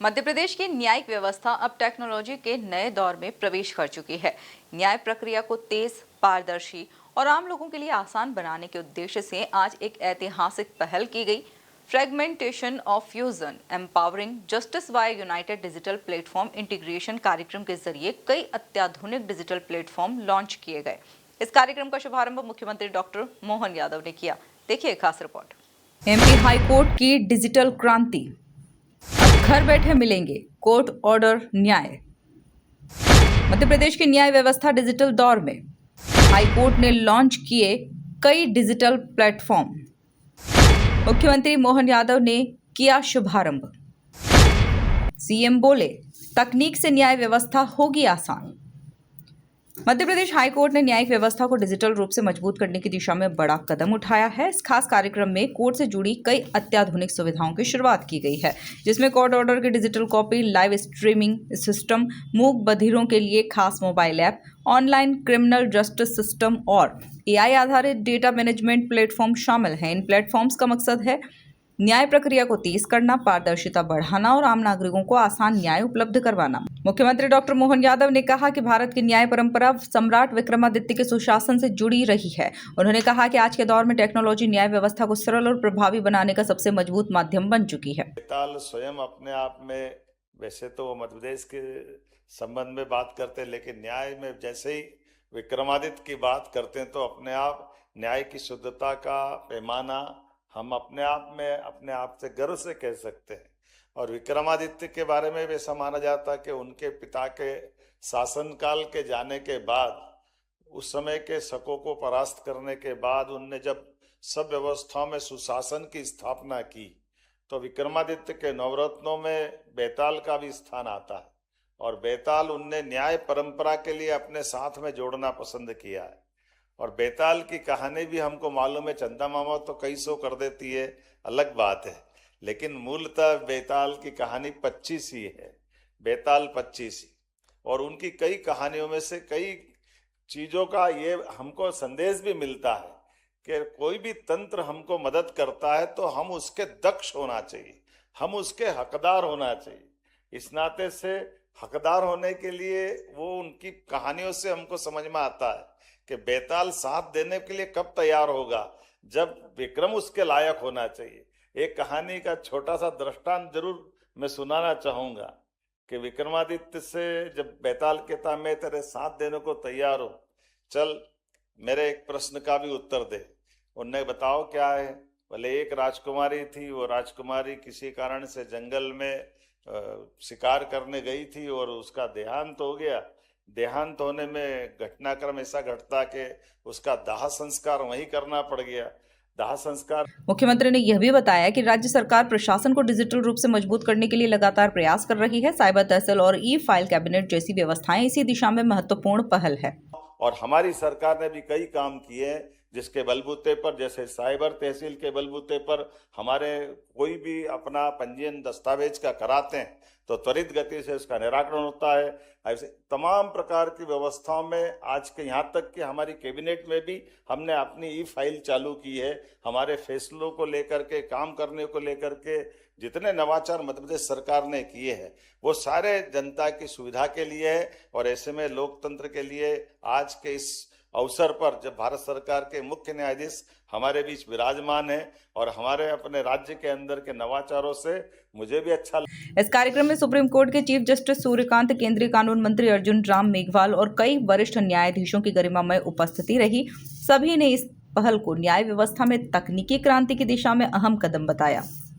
मध्य प्रदेश की न्यायिक व्यवस्था अब टेक्नोलॉजी के नए दौर में प्रवेश कर चुकी है। न्याय प्रक्रिया को तेज, पारदर्शी और आम लोगों के लिए आसान बनाने के उद्देश्य से आज एक ऐतिहासिक पहल की गई। Fragmentation of fusion empowering justice via united digital platform integration कार्यक्रम के जरिए कई अत्याधुनिक डिजिटल प्लेटफॉर्म लॉन्च किए गए। इस कार्यक्रम का शुभारंभ मुख्यमंत्री डॉक्टर मोहन यादव ने किया। देखिए खास रिपोर्ट। एमपी हाई कोर्ट की डिजिटल क्रांति, घर बैठे मिलेंगे कोर्ट ऑर्डर न्याय। मध्य प्रदेश की न्याय व्यवस्था डिजिटल दौर में हाई कोर्ट ने लॉन्च किए कई डिजिटल प्लेटफॉर्म। मुख्यमंत्री मोहन यादव ने किया शुभारंभ। सीएम बोले, तकनीक से न्याय व्यवस्था होगी आसान। मध्य प्रदेश हाई कोर्ट ने न्यायिक व्यवस्था को डिजिटल रूप से मजबूत करने की दिशा में बड़ा कदम उठाया है। इस खास कार्यक्रम में कोर्ट से जुड़ी कई अत्याधुनिक सुविधाओं की शुरुआत की गई है, जिसमें कोर्ट ऑर्डर की digital copy, live streaming system, मूक बधिरों के लिए खास mobile app, online criminal justice system और एआई आधारित डेटा मैनेजमेंट प्लेटफॉर्म शामिल हैं। इन प्लेटफॉर्म्स का मकसद है न्याय प्रक्रिया को तेज करना, पारदर्शिता बढ़ाना और आम नागरिकों को आसान न्याय उपलब्ध करवाना। मुख्यमंत्री डॉक्टर मोहन यादव ने कहा कि भारत की न्याय परंपरा सम्राट विक्रमादित्य के सुशासन से जुड़ी रही है। उन्होंने कहा कि आज के दौर में टेक्नोलॉजी न्याय व्यवस्था को सरल और प्रभावी बनाने का सबसे मजबूत माध्यम बन चुकी है। बेताल स्वयं अपने आप में, वैसे तो वो मध्य प्रदेश के संबंध में बात करते हैं, लेकिन न्याय में जैसे ही विक्रमादित्य की बात करते हैं तो अपने आप न्याय की शुद्धता का पैमाना हम अपने आप से गर्व से कह सकते हैं। और विक्रमादित्य के बारे में भी ऐसा माना जाता है कि उनके पिता के शासनकाल के जाने के बाद, उस समय के शकों को परास्त करने के बाद उनने जब सब व्यवस्थाओं में सुशासन की स्थापना की तो विक्रमादित्य के नवरत्नों में बेताल का भी स्थान आता है। और बेताल उनने न्याय परंपरा के लिए अपने साथ में जोड़ना पसंद किया है। और बेताल की कहानी भी हमको मालूम है, चंदा मामा तो कई सौ कर देती है, अलग बात है, लेकिन मूलतः बेताल की कहानी 25 ही है, बेताल 25 ही। और उनकी कई कहानियों में से कई चीज़ों का ये हमको संदेश भी मिलता है कि कोई भी तंत्र हमको मदद करता है तो हम उसके दक्ष होना चाहिए, हम उसके हकदार होना चाहिए। इस नाते से हकदार होने के लिए वो उनकी कहानियों से हमको समझ में आता है कि बेताल साथ देने के लिए कब तैयार होगा, जब विक्रम उसके लायक होना चाहिए। एक कहानी का छोटा सा दृष्टांत जरूर मैं सुनाना चाहूंगा कि विक्रमादित्य से जब बेताल कहता मैं तेरे साथ देने को तैयार हूं, चल मेरे एक प्रश्न का भी उत्तर दे। उनने बताओ क्या है? बोले एक राजकुमारी थी, वो राजकुमारी किसी कारण से जंगल में शिकार करने गई थी और उसका देहांत हो गया। देहांत होने में घटनाक्रम ऐसा घटता कि उसका दाह संस्कार वहीं करना पड़ गया। दाह संस्कार। मुख्यमंत्री ने यह भी बताया कि राज्य सरकार प्रशासन को डिजिटल रूप से मजबूत करने के लिए लगातार प्रयास कर रही है। साइबर तहसील और ई फाइल कैबिनेट जैसी व्यवस्थाएं इसी दिशा में महत्वपूर्ण पहल है। और हमारी सरकार ने भी कई काम किए हैं जिसके बलबूते पर, जैसे साइबर तहसील के बलबूते पर हमारे कोई भी अपना पंजीयन दस्तावेज का कराते हैं तो त्वरित गति से उसका निराकरण होता है। ऐसे तमाम प्रकार की व्यवस्थाओं में आज के यहाँ तक कि हमारी कैबिनेट में भी हमने अपनी ई फाइल चालू की है। हमारे फैसलों को लेकर के, काम करने को लेकर के जितने नवाचार मध्य प्रदेश सरकार ने किए हैं वो सारे जनता की सुविधा के लिए है। और ऐसे में लोकतंत्र के लिए आज के इस अवसर पर जब भारत सरकार के मुख्य न्यायाधीश हमारे बीच विराजमान है और हमारे अपने राज्य के अंदर के नवाचारों से मुझे भी अच्छा। इस कार्यक्रम में सुप्रीम कोर्ट के चीफ जस्टिस सूर्यकांत, केंद्रीय कानून मंत्री अर्जुन राम मेघवाल और कई वरिष्ठ न्यायाधीशों की गरिमामय उपस्थिति रही। सभी ने इस पहल को न्याय व्यवस्था में तकनीकी क्रांति की दिशा में अहम कदम बताया।